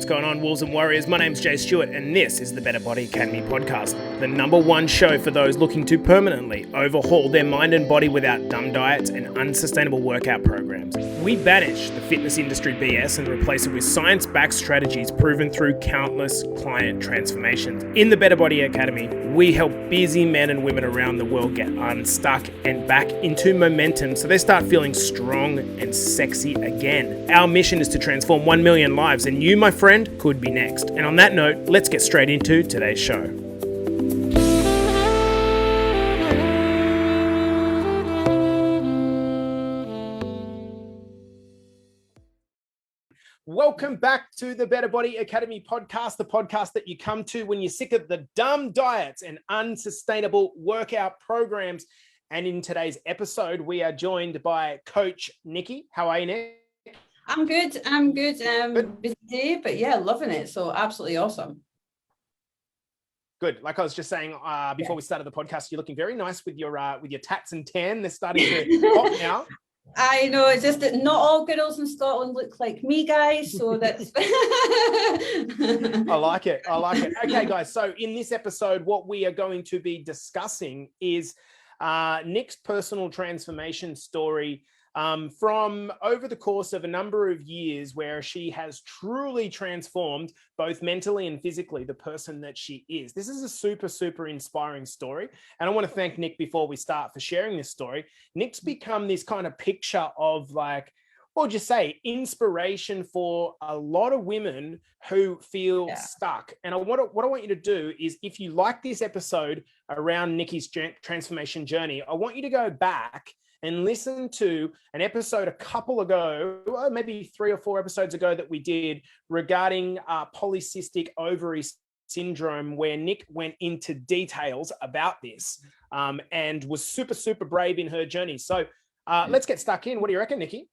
What's going on, Wolves and Warriors? My name's Jay Stewart, and this is the Better Body Academy podcast, the #1 show for those looking to permanently overhaul their mind and body without dumb diets and unsustainable workout programs. We banish the fitness industry BS and replace it with science-backed strategies proven through countless client transformations. In the Better Body Academy, we help busy men and women around the world get unstuck and back into momentum so they start feeling strong and sexy again. Our mission is to transform 1 million lives, and you, my friend, could be next. And on that note, let's get straight into today's show. Welcome back to the Better Body Academy podcast, the podcast that you come to when you're sick of the dumb diets and unsustainable workout programs. And in today's episode, we are joined by Coach Nikki. How are you, Nick? I'm good. Busy day, but yeah, loving it. So absolutely awesome. Good. Like I was just saying before we started the podcast, you're looking very nice with your tats and tan. They're starting to pop now. I know, it's just that not all girls in Scotland look like me, guys. So that's I like it. Okay, guys. So in this episode, what we are going to be discussing is Nick's personal transformation story from over the course of a number of years, where she has truly transformed both mentally and physically the person that she is. This is a super, super inspiring story. And I want to thank Nick before we start for sharing this story. Nick's become this kind of picture of inspiration for a lot of women who feel stuck. And what I want you to do is, if you like this episode around Nikki's transformation journey, I want you to go back and listen to an episode a couple ago, maybe 3 or 4 episodes ago, that we did regarding polycystic ovary syndrome, where Nick went into details about this and was super, super brave in her journey. So let's get stuck in. What do you reckon, Nikki?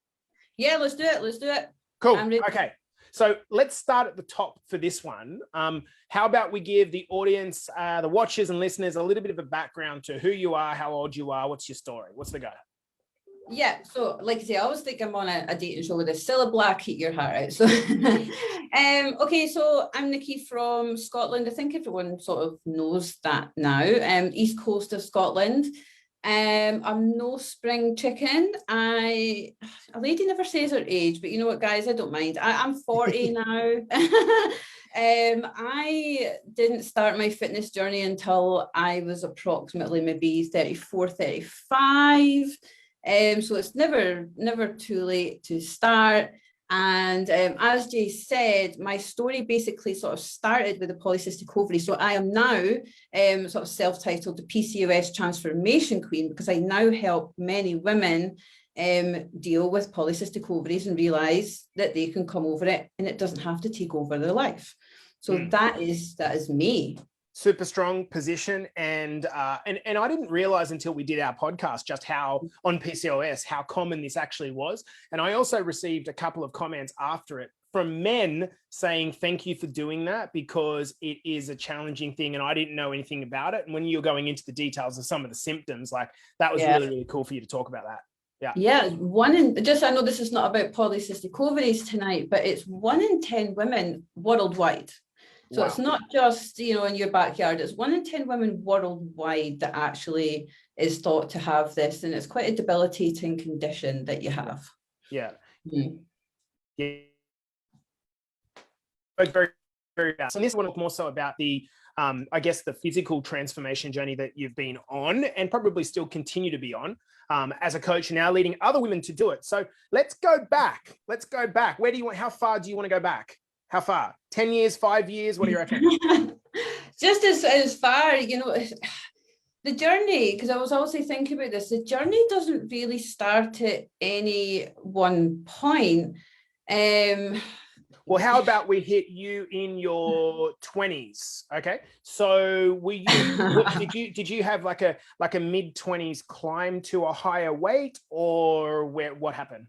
Yeah, let's do it. Cool. Okay. So let's start at the top for this one. How about we give the audience, the watchers and listeners, a little bit of a background to who you are, how old you are, what's your story, what's the go? Yeah, so like I say, I always think I'm on a dating show with a still a black, heat your heart out. So okay, so I'm Nikki from Scotland. I think everyone sort of knows that now. East coast of Scotland. I'm no spring chicken. A lady never says her age, but you know what, guys, I don't mind. I'm 40 now. I didn't start my fitness journey until I was approximately maybe 34, 35. So it's never too late to start. And as Jay said, my story basically sort of started with a polycystic ovary. So I am now sort of self-titled the PCOS transformation queen, because I now help many women deal with polycystic ovaries and realize that they can come over it and it doesn't have to take over their life. So that is me. Super strong position. And I didn't realize until we did our podcast just how on PCOS, how common this actually was. And I also received a couple of comments after it from men saying, thank you for doing that, because it is a challenging thing and I didn't know anything about it. And when you're going into the details of some of the symptoms, like that was really, really cool for you to talk about that. Yeah. I know this is not about polycystic ovaries tonight, but it's 1 in 10 women worldwide. So wow. It's not just, in your backyard. It's 1 in 10 women worldwide that actually is thought to have this. And it's quite a debilitating condition that you have. Yeah. Mm-hmm. Yeah. Very, very bad. So this one is more so about the, the physical transformation journey that you've been on and probably still continue to be on as a coach, and now leading other women to do it. So let's go back. How far do you want to go back? How far? 10 years, 5 years? What do you reckon? Just as far, the journey, because I was also thinking about this, the journey doesn't really start at any one point. Well, how about we hit you in your 20s? Okay. So did you have like a mid-20s climb to a higher weight, or what happened?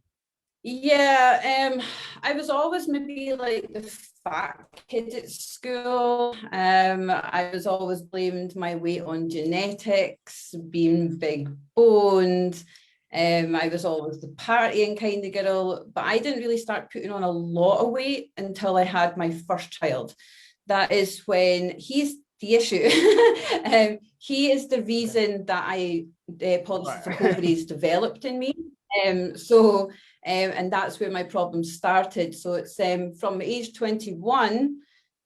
Yeah, I was always maybe like the fat kid at school. I was always blamed my weight on genetics, being big boned. I was always the partying kind of girl, but I didn't really start putting on a lot of weight until I had my first child. That is when he's the issue. He is the reason that polycystic ovaries developed in me. And that's where my problem started. So it's from age 21,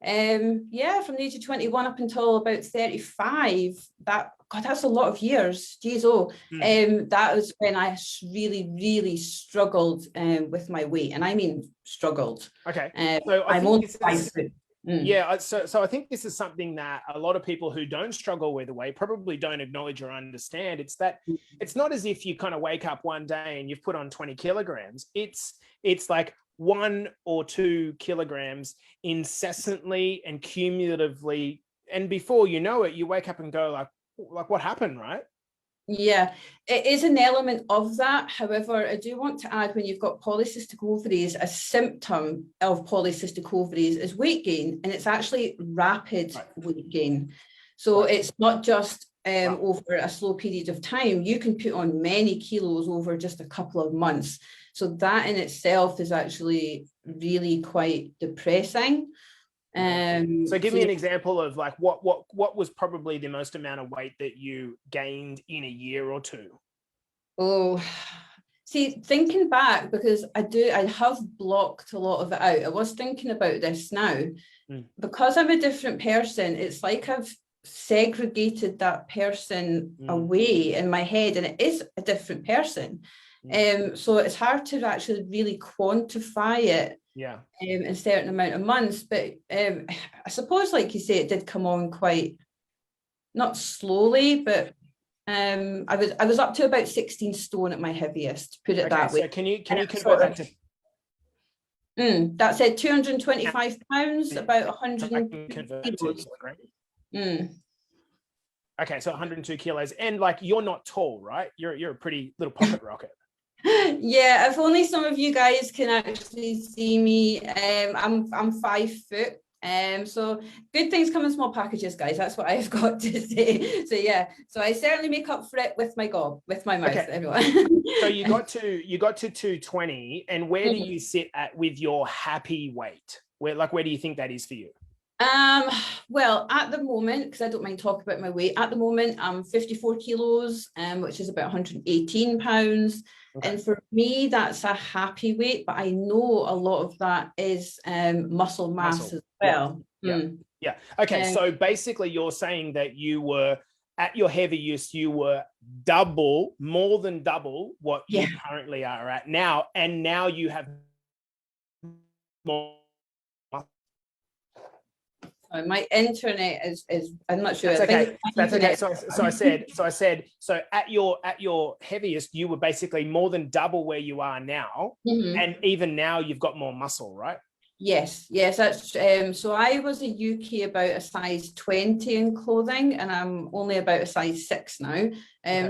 from the age of 21 up until about 35. That's a lot of years. Geez, that was when I really, really struggled with my weight, and I mean struggled. Okay, so I'm only 5 foot. Yeah, so I think this is something that a lot of people who don't struggle with weight probably don't acknowledge or understand. It's that it's not as if you kind of wake up one day and you've put on 20 kilograms. It's like 1 or 2 kilograms incessantly and cumulatively, and before you know it, you wake up and go like what happened, right? Yeah, it is an element of that. However, I do want to add, when you've got polycystic ovaries, a symptom of polycystic ovaries is weight gain, and it's actually rapid weight gain. So it's not just over a slow period of time. You can put on many kilos over just a couple of months. So that in itself is actually really quite depressing. So give me an example of like what was probably the most amount of weight that you gained in a year or two? Oh, see, thinking back, because I have blocked a lot of it out. I was thinking about this now. Because I'm a different person, it's like I've segregated that person away in my head, and it is a different person. So it's hard to actually really quantify it in a certain amount of months. But I suppose, like you say, it did come on quite, not slowly, but I was up to about 16 stone at my heaviest, put it that way. So can you convert that to? That said 225 pounds, about 100 kilos. Okay, so 102 kilos, and like you're not tall, right? You're a pretty little pocket rocket. Yeah, if only some of you guys can actually see me. I'm 5 foot. So good things come in small packages, guys. That's what I've got to say. So yeah, so I certainly make up for it with my gob, with my mouth, everyone. So you got to 220, and where do you sit at with your happy weight? Where do you think that is for you? Well, at the moment, because I don't mind talking about my weight, at the moment I'm 54 kilos, which is about 118 pounds. And for me, that's a happy weight, but I know a lot of that is muscle mass as well. Yeah. Okay. So basically you're saying that you were at your heaviest, you were more than double what you currently are at now. And now you have more. My internet is I'm not sure. That's okay. That's okay. So I said at your heaviest, you were basically more than double where you are now, and even now you've got more muscle, right? Yes, that's so I was a UK about a size 20 in clothing, and I'm only about a size 6 now.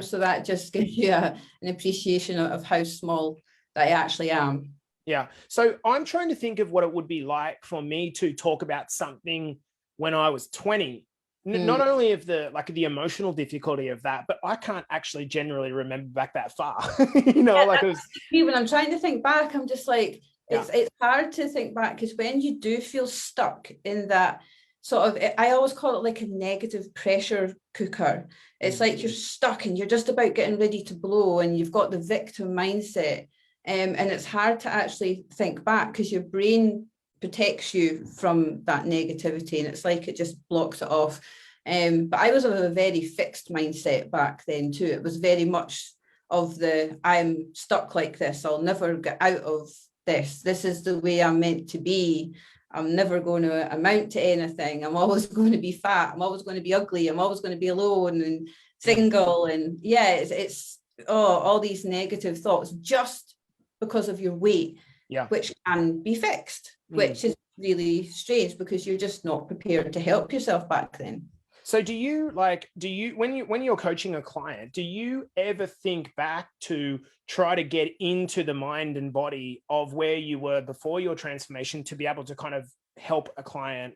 So that just gives you an appreciation of how small that I actually am. Yeah. So I'm trying to think of what it would be like for me to talk about something when I was 20, not only of the emotional difficulty of that, but I can't actually generally remember back that far. When I'm trying to think back, I'm just like, it's hard to think back, because when you do feel stuck in that sort of, I always call it like a negative pressure cooker. It's like you're stuck and you're just about getting ready to blow, and you've got the victim mindset. And it's hard to actually think back, because your brain protects you from that negativity, and it's like it just blocks it off. But I was of a very fixed mindset back then too. It was very much of I'm stuck like this, I'll never get out of this is the way I'm meant to be, I'm never going to amount to anything, I'm always going to be fat, I'm always going to be ugly, I'm always going to be alone and single, and it's all these negative thoughts just because of your weight, which can be fixed, which is really strange, because you're just not prepared to help yourself back then. So do you when you're coaching a client, do you ever think back to try to get into the mind and body of where you were before your transformation, to be able to kind of help a client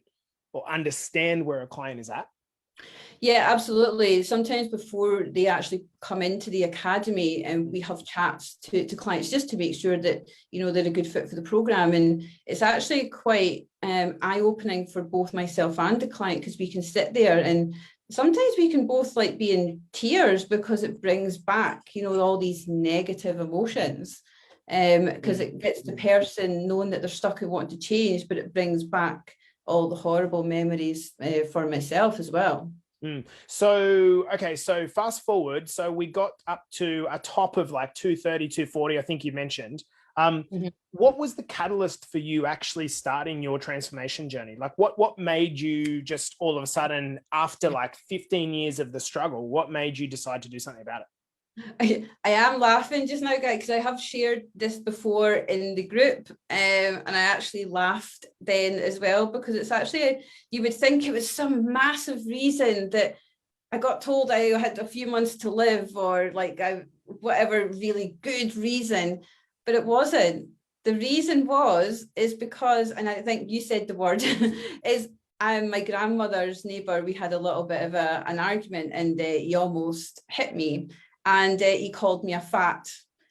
or understand where a client is at? Yeah, absolutely. Sometimes before they actually come into the academy, and we have chats to clients just to make sure that, you know, they're a good fit for the program. And it's actually quite eye-opening for both myself and the client, because we can sit there and sometimes we can both like be in tears because it brings back, you know, all these negative emotions. Because it gets the person knowing that they're stuck and wanting to change, but it brings back all the horrible memories for myself as well. So, okay, so fast forward. So we got up to a top of like 230, 240, I think you mentioned. What was the catalyst for you actually starting your transformation journey? Like what made you just all of a sudden, after like 15 years of the struggle, what made you decide to do something about it? I am laughing just now, guys, because I have shared this before in the group, and I actually laughed then as well, because it's actually, you would think it was some massive reason that I got told I had a few months to live, or like whatever really good reason, but it wasn't. The reason is because, and I think you said the word, is my grandmother's neighbour. We had a little bit of an argument, and he almost hit me, and he called me a fat.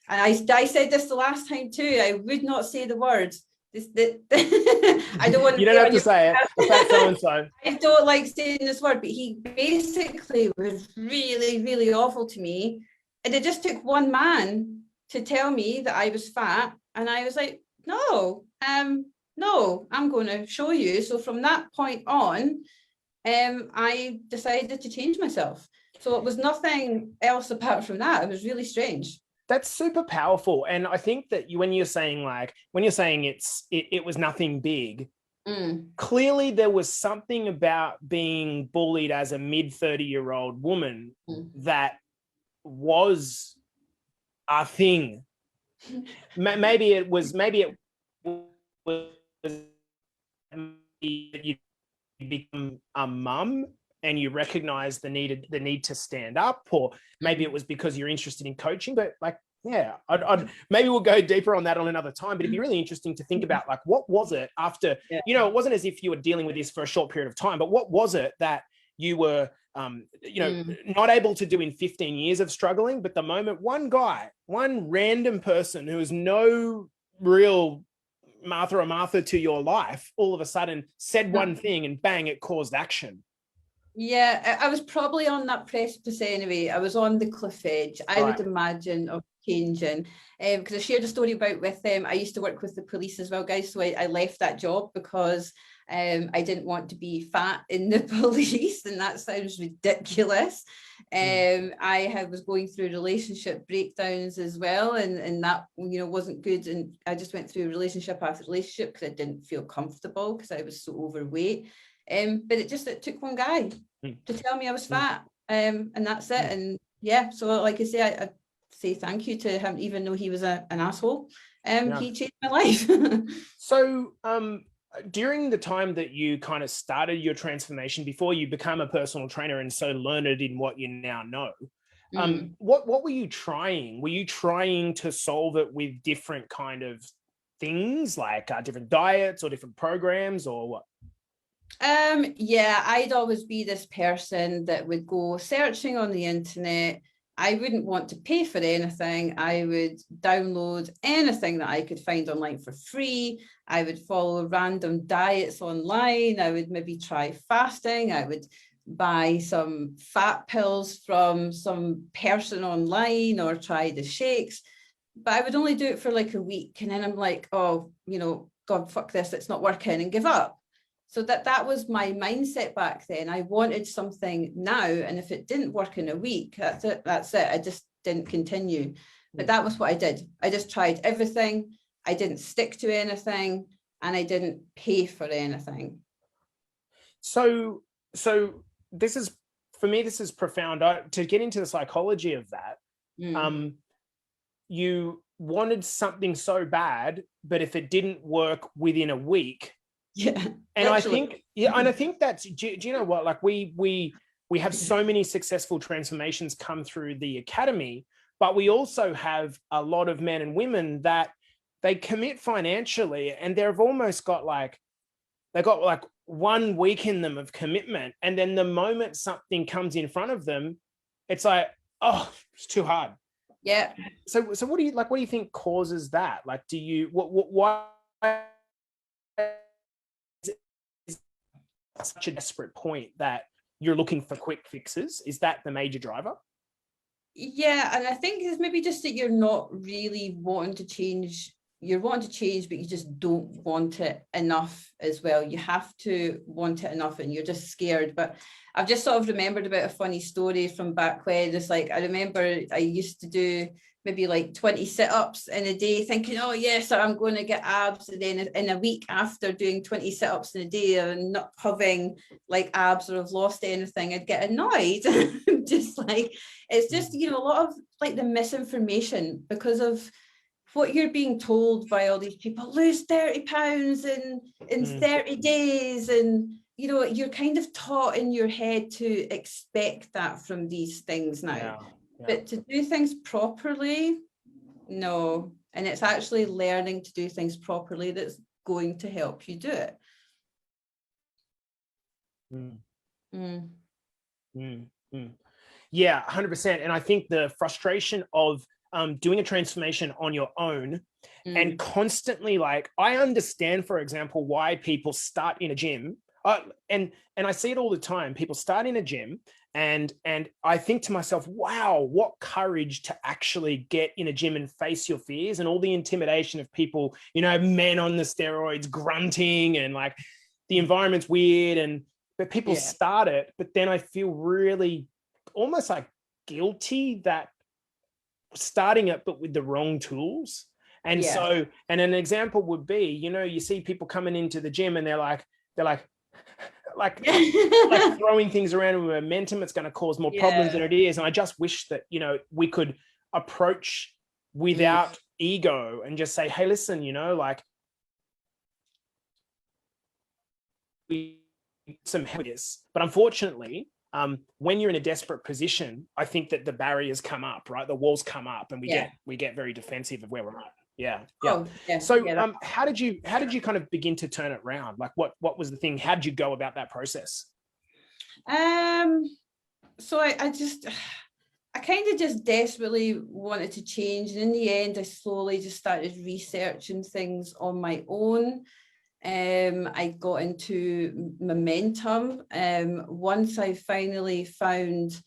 And I said this the last time too. I would not say the words. I don't want to. You don't have to say it. A fat so and so. I don't like saying this word, but he basically was really, really awful to me. And it just took one man to tell me that I was fat, and I was like, no, no, I'm going to show you. So from that point on, I decided to change myself. So it was nothing else apart from that. It was really strange. That's super powerful. And I think that when you're saying it was nothing big, clearly there was something about being bullied as a mid 30-year-old woman that was a thing. Maybe it was you become a mum and you recognize the need to stand up, or maybe it was because you're interested in coaching. But like, yeah, I'd maybe we'll go deeper on that on another time, but it'd be really interesting to think about, like, what was it after, you know, it wasn't as if you were dealing with this for a short period of time, but what was it that you were, not able to do in 15 years of struggling, but the moment one random person who is no real Martha to your life, all of a sudden said one thing and bang, it caused action. Yeah, I was probably on that precipice anyway. I was on the cliff edge, I would imagine, of changing. Because I shared a story about with them. I used to work with the police as well, guys. So I left that job because I didn't want to be fat in the police, and that sounds ridiculous. I was going through relationship breakdowns as well, and that, you know, wasn't good. And I just went through relationship after relationship because I didn't feel comfortable because I was so overweight. But it took one guy to tell me I was fat, and that's it. And yeah, so like I say, I say thank you to him, even though he was an asshole. He changed my life. So during the time that you kind of started your transformation, before you become a personal trainer and so learned in what you now know, what were you trying? Were you trying to solve it with different kind of things, like different diets or different programs, or what? Yeah, I'd always be this person that would go searching on the internet. I wouldn't want to pay for anything. I would download anything that I could find online for free. I would follow random diets online. I would maybe try fasting. I would buy some fat pills from some person online, or try the shakes. But I would only do it for like a week. And then I'm like, oh, you know, God, fuck this, it's not working, and give up. So that was my mindset back then. I wanted something now, and if it didn't work in a week, that's it. I just didn't continue. But that was what I did. I just tried everything. I didn't stick to anything, and I didn't pay for anything. So this is, for me, this is profound. To get into the psychology of that, you wanted something so bad, but if it didn't work within a week, and I think that's, do you know what, like we have so many successful transformations come through the academy, but we also have a lot of men and women that they commit financially, and they've almost got like weaken them of commitment. And then the moment something comes in front of them, it's like, oh, it's too hard. Yeah. So what do you think causes that? Like, why is it such a desperate point that you're looking for quick fixes? Is that the major driver? Yeah, and I think it's maybe just that you're not really wanting to change. You're wanting to change, but you just don't want it enough as well. You have to want it enough and you're just scared. But I've just sort of remembered about a funny story from back when. It's like, I remember I used to do maybe like 20 sit-ups in a day, thinking, oh yes, I'm going to get abs. And then in a week after doing 20 sit-ups in a day and not having like abs or have lost anything, I'd get annoyed. Just like, it's just, you know, a lot of like the misinformation because of what you're being told by all these people, lose 30 pounds in 30 days. And, you know, you're kind of taught in your head to expect that from these things now. Yeah. But to do things properly, no. And it's actually learning to do things properly that's going to help you do it. Yeah, 100%. And I think the frustration of doing a transformation on your own and constantly, like, I understand, for example, why people start in a gym. And I see it all the time. People start in a gym and I think to myself, wow, what courage to actually get in a gym and face your fears and all the intimidation of people, you know, men on the steroids grunting and like the environment's weird but people start it. But then I feel really almost like guilty that starting it, but with the wrong tools. And so, and an example would be, you know, you see people coming into the gym and they're like throwing things around with momentum. It's going to cause more problems than it is. And I just wish that, you know, we could approach without ego and just say, hey, listen, you know, like we some help with this. But unfortunately, when you're in a desperate position, I think that the barriers come up, right? The walls come up and we get very defensive of where we're at. Yeah. Oh, yeah. So how did you kind of begin to turn it around? Like what was the thing? How did you go about that process? So I kind of just desperately wanted to change. And in the end, I slowly just started researching things on my own. I got into momentum. Once I finally found,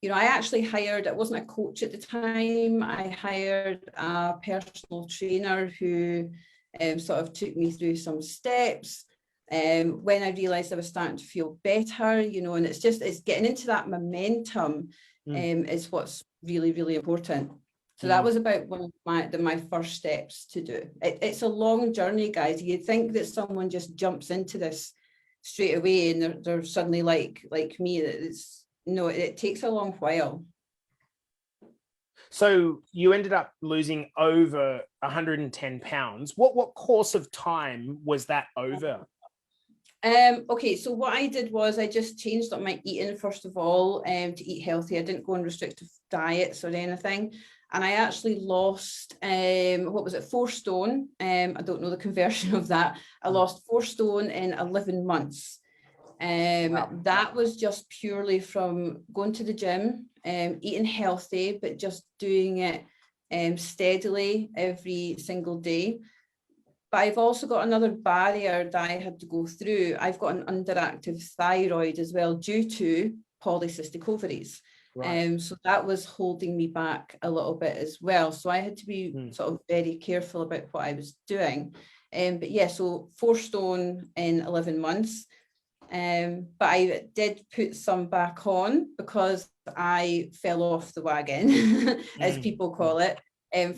you know, I actually hired, I wasn't a coach at the time, I hired a personal trainer who sort of took me through some steps. When I realized I was starting to feel better, you know, and it's getting into that momentum is what's really, really important. So that was about one of my first steps to do. It's a long journey, guys. You'd think that someone just jumps into this straight away and they're suddenly like me. It takes a long while. So you ended up losing over 110 pounds. What course of time was that over? Okay, so what I did was I just changed up my eating, first of all, to eat healthy. I didn't go on restrictive diets or anything. And I actually lost, 4 stone. I don't know the conversion of that. I lost 4 stone in 11 months. Wow. That was just purely from going to the gym, eating healthy, but just doing it steadily every single day. But I've also got another barrier that I had to go through. I've got an underactive thyroid as well due to polycystic ovaries. Right. So that was holding me back a little bit as well. So I had to be sort of very careful about what I was doing. But yeah, so 4 stone in 11 months. But I did put some back on because I fell off the wagon, as people call it,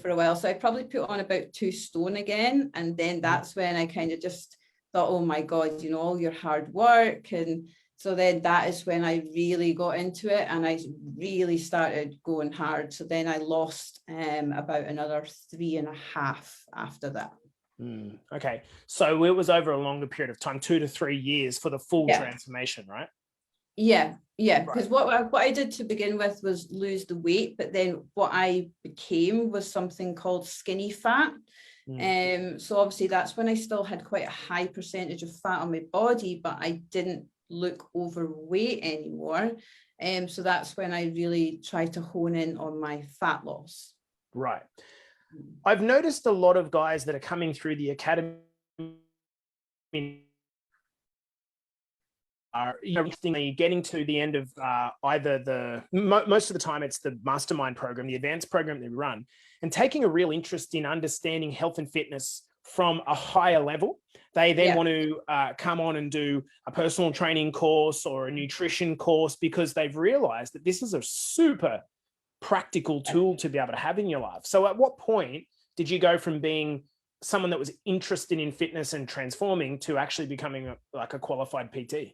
for a while. So I probably put on about 2 stone again. And then that's when I kind of just thought, oh my God, you know, all your hard work. And so then that is when I really got into it and I really started going hard. So then I lost about another 3.5 after that. Okay. So it was over a longer period of time, 2 to 3 years for the full transformation, right? Yeah. Because what I did to begin with was lose the weight, but then what I became was something called skinny fat. So obviously that's when I still had quite a high percentage of fat on my body, but I didn't look overweight anymore. So that's when I really tried to hone in on my fat loss. Right. I've noticed a lot of guys that are coming through the academy are getting to the end of either most of the time it's the mastermind program, the advanced program that we run, and taking a real interest in understanding health and fitness from a higher level. They then want to come on and do a personal training course or a nutrition course because they've realized that this is a super practical tool to be able to have in your life. So at what point did you go from being someone that was interested in fitness and transforming to actually becoming a qualified PT?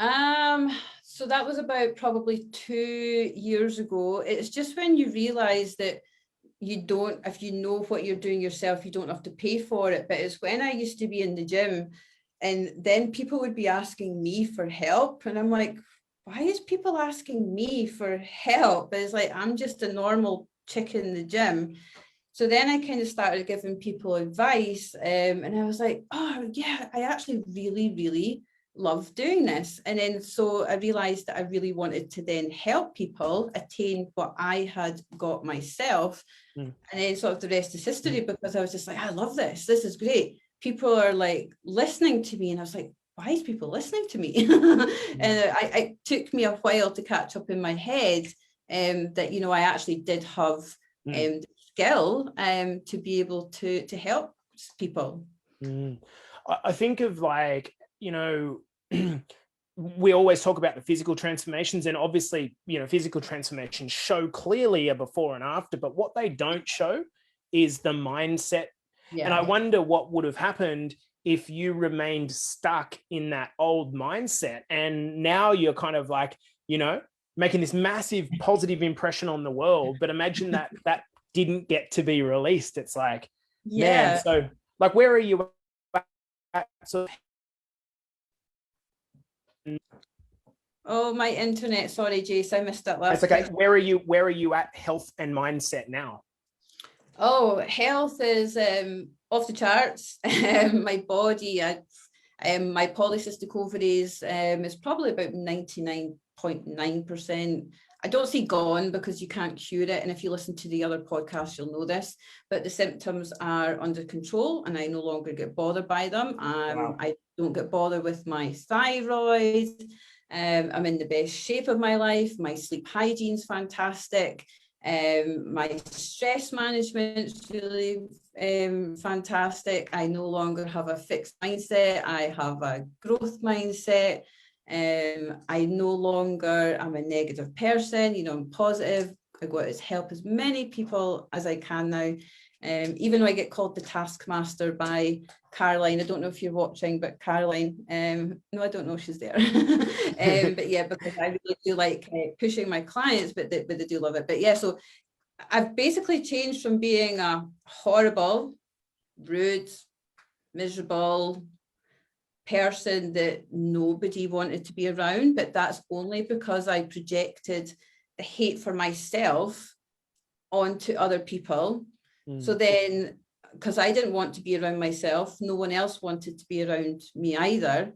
So that was about probably 2 years ago. It's just when you realize that if you know what you're doing yourself, you don't have to pay for it. But it's when I used to be in the gym and then people would be asking me for help. And I'm like, why is people asking me for help? But it's like, I'm just a normal chick in the gym. So then I kind of started giving people advice. And I was like, oh yeah, I actually really, really love doing this. And then so I realized that I really wanted to then help people attain what I had got myself. And then sort of the rest is history, because I was just like, I love this. This is great. People are like listening to me. And I was like, why is people listening to me? And it took me a while to catch up in my head that, you know, I actually did have the skill to be able to help people. I think of like, you know, we always talk about the physical transformations, and obviously, you know, physical transformations show clearly a before and after, but what they don't show is the mindset. And I wonder what would have happened if you remained stuck in that old mindset. And now you're kind of like, you know, making this massive positive impression on the world. But imagine that didn't get to be released. It's like, man, so like, where are you at? So oh, my internet. Sorry, Jace, I missed that last. It's okay. Where are you at health and mindset now? Oh, health is off the charts. My body, my polycystic ovaries is probably about 99.9%. I don't say gone because you can't cure it. And if you listen to the other podcasts, you'll know this. But the symptoms are under control and I no longer get bothered by them. I don't get bothered with my thyroid. I'm in the best shape of my life. My sleep hygiene's fantastic. My stress management's really fantastic. I no longer have a fixed mindset. I have a growth mindset. I no longer am a negative person. You know, I'm positive. I go out to help as many people as I can now. Even though I get called the taskmaster by Caroline, I don't know if you're watching, but Caroline, no, I don't know if she's there. But yeah, because I really do like pushing my clients, but they do love it. But yeah, so I've basically changed from being a horrible, rude, miserable person that nobody wanted to be around, but that's only because I projected the hate for myself onto other people. So then, because I didn't want to be around myself, no one else wanted to be around me either.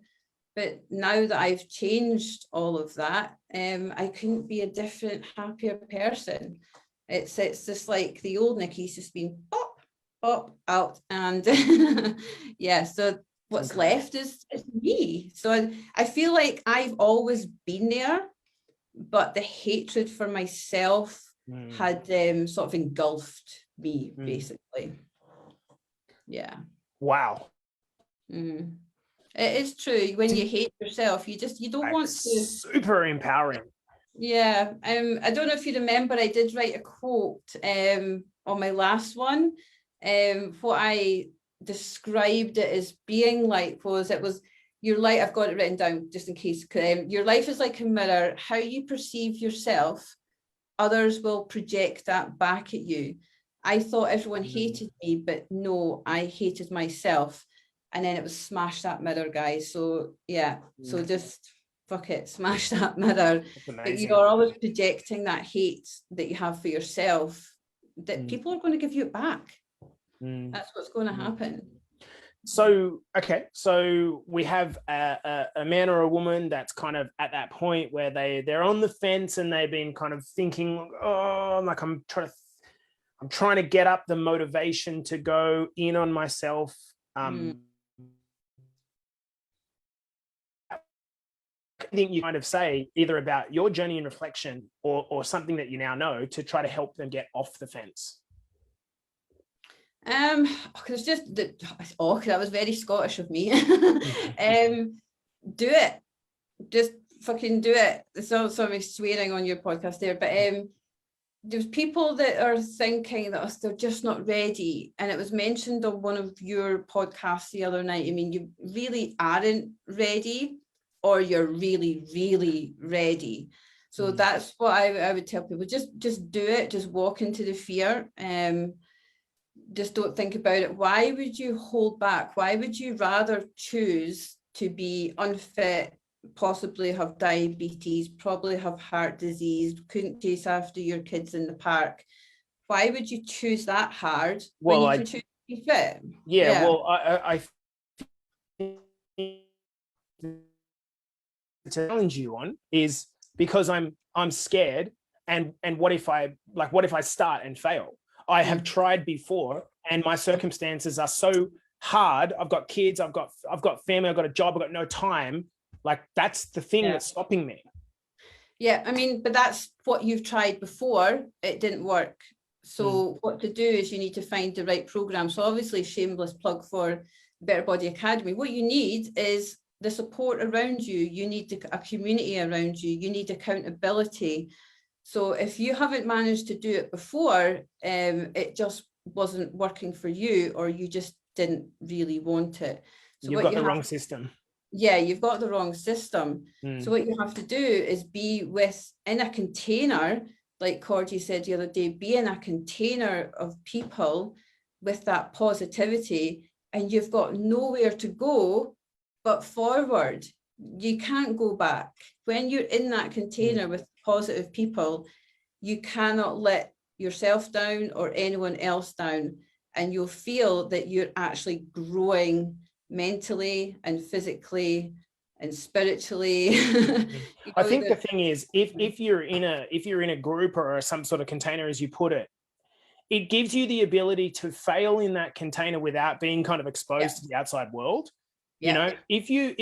But now that I've changed all of that, I couldn't be a different, happier person. It's just like the old Nikki's just been pop out, and yeah. So what's left is me. So I feel like I've always been there, but the hatred for myself had sort of engulfed me, basically. Yeah. Wow. It is true. When you hate yourself, you don't want to. Super empowering. Yeah. I don't know if you remember, I did write a quote on my last one. What I described it as being like was your life. I've got it written down just in case. Your life is like a mirror. How you perceive yourself, others will project that back at you. I thought everyone hated me, but no, I hated myself. And then it was smash that mirror, guys. So yeah, so just fuck it, smash that mirror. But you're always projecting that hate that you have for yourself, that people are going to give you it back. That's what's going to happen. So, okay, so we have a man or a woman that's kind of at that point where they're on the fence and they've been kind of thinking, oh, like I'm trying to get up the motivation to go in on myself. I think you kind of say either about your journey and reflection or something that you now know to try to help them get off the fence. Because just that was very Scottish of me. Do it, just fucking do it. Sorry, swearing on your podcast there, but there's people that are thinking that they're just not ready, and it was mentioned on one of your podcasts the other night. I mean, you really aren't ready, or you're really, really ready. So that's what I would tell people. Just do it. Just walk into the fear. Just don't think about it. Why would you hold back? Why would you rather choose to be unfit, possibly have diabetes, probably have heart disease, couldn't chase after your kids in the park? Why would you choose that hard when you can choose to be fit? Yeah. Well, I challenge you on is because I'm scared, and what if I start and fail? I have tried before, and my circumstances are so hard. I've got kids, I've got family, I've got a job, I've got no time. Like, that's the thing that's stopping me. Yeah, I mean, but that's what you've tried before. It didn't work. So what to do is you need to find the right program. So obviously, shameless plug for Better Body Academy. What you need is the support around you. You need a community around you. You need accountability. So if you haven't managed to do it before, it just wasn't working for you, or you just didn't really want it. So you've got the wrong system. Yeah, you've got the wrong system. So what you have to do is be in a container, like Cordy said the other day, be in a container of people with that positivity, and you've got nowhere to go but forward. You can't go back. When you're in that container with positive people, you cannot let yourself down or anyone else down, and you'll feel that you're actually growing mentally and physically and spiritually. I think the thing is, if you're in a group or some sort of container, as you put it, it gives you the ability to fail in that container without being kind of exposed to the outside world. You know, if you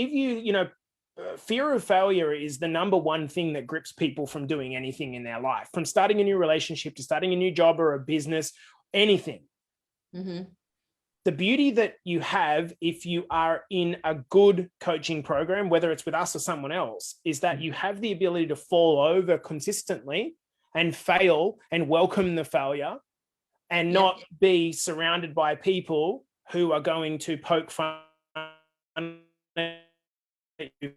fear of failure is the number one thing that grips people from doing anything in their life, from starting a new relationship to starting a new job or a business, anything. The beauty that you have if you are in a good coaching program, whether it's with us or someone else, is that you have the ability to fall over consistently and fail and welcome the failure, and not be surrounded by people who are going to poke fun at you.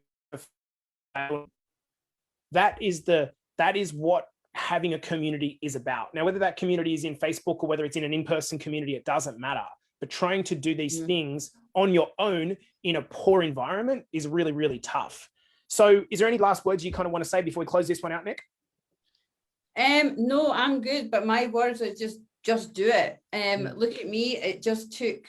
That is what having a community is about. Now, whether that community is in Facebook or whether it's in an in-person community, it doesn't matter. But trying to do these things on your own in a poor environment is really, really tough. So is there any last words you kind of want to say before we close this one out, Nick? No, I'm good. But my words are just do it. Look at me. It just took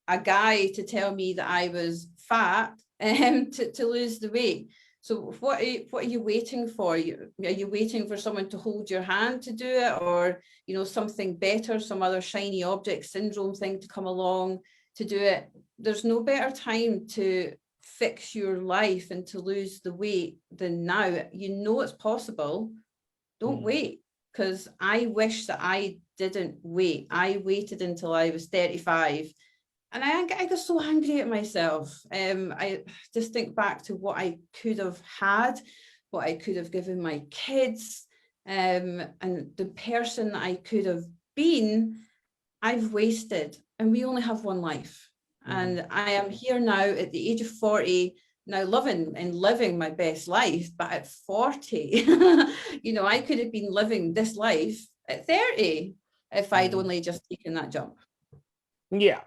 a guy to tell me that I was fat to lose the weight. So what are you waiting for? Are you waiting for someone to hold your hand to do it, or something better, some other shiny object syndrome thing to come along to do it? There's no better time to fix your life and to lose the weight than now. It's possible. Don't wait, because I wish that I didn't wait. I waited until I was 35. And I got so angry at myself. I just think back to what I could have had, what I could have given my kids, and the person that I could have been, I've wasted. And we only have one life. And I am here now at the age of 40, now loving and living my best life. But at 40, I could have been living this life at 30 if I'd only just taken that jump. Yeah.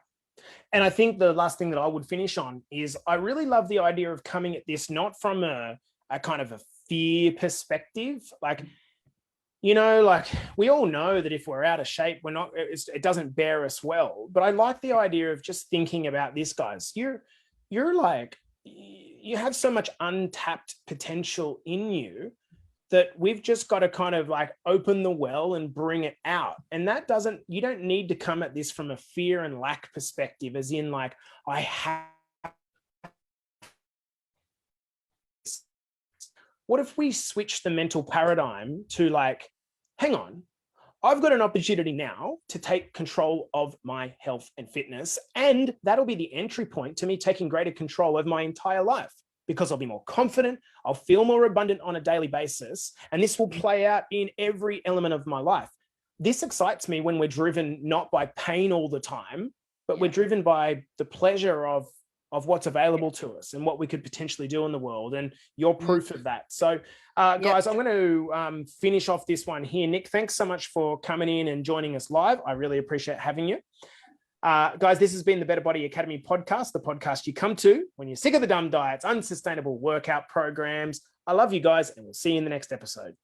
And I think the last thing that I would finish on is I really love the idea of coming at this not from a kind of a fear perspective. Like, you know, like we all know that if we're out of shape, it doesn't bear us well. But I like the idea of just thinking about this, guys. You're like, you have so much untapped potential in you that we've just got to kind of like open the well and bring it out. And you don't need to come at this from a fear and lack perspective, as in like, I have. What if we switch the mental paradigm to like, hang on, I've got an opportunity now to take control of my health and fitness, and that'll be the entry point to me taking greater control of my entire life, because I'll be more confident, I'll feel more abundant on a daily basis, and this will play out in every element of my life. This excites me when we're driven not by pain all the time, but we're driven by the pleasure of what's available to us and what we could potentially do in the world. And you're proof of that. So guys, I'm going to finish off this one here. Nick, thanks so much for coming in and joining us live. I really appreciate having you. Guys, this has been the Better Body Academy podcast, the podcast you come to when you're sick of the dumb diets, unsustainable workout programs. I love you guys, and we'll see you in the next episode.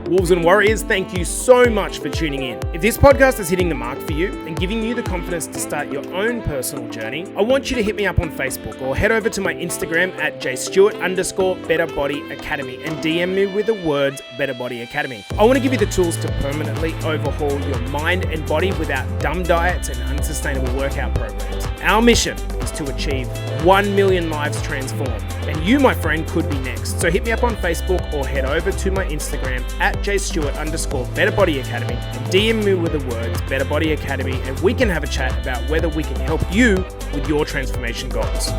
Wolves and Warriors, thank you so much for tuning in. If this podcast is hitting the mark for you and giving you the confidence to start your own personal journey, I want you to hit me up on Facebook or head over to my Instagram at jstewart_BetterBodyAcademy and DM me with the words Better Body Academy. I want to give you the tools to permanently overhaul your mind and body without dumb diets and unsustainable workout programs. Our mission is to achieve 1 million lives transformed, and you, my friend, could be next. So hit me up on Facebook or head over to my Instagram at jstewart_BetterBodyAcademy and DM me with the words Better Body Academy, and we can have a chat about whether we can help you with your transformation goals.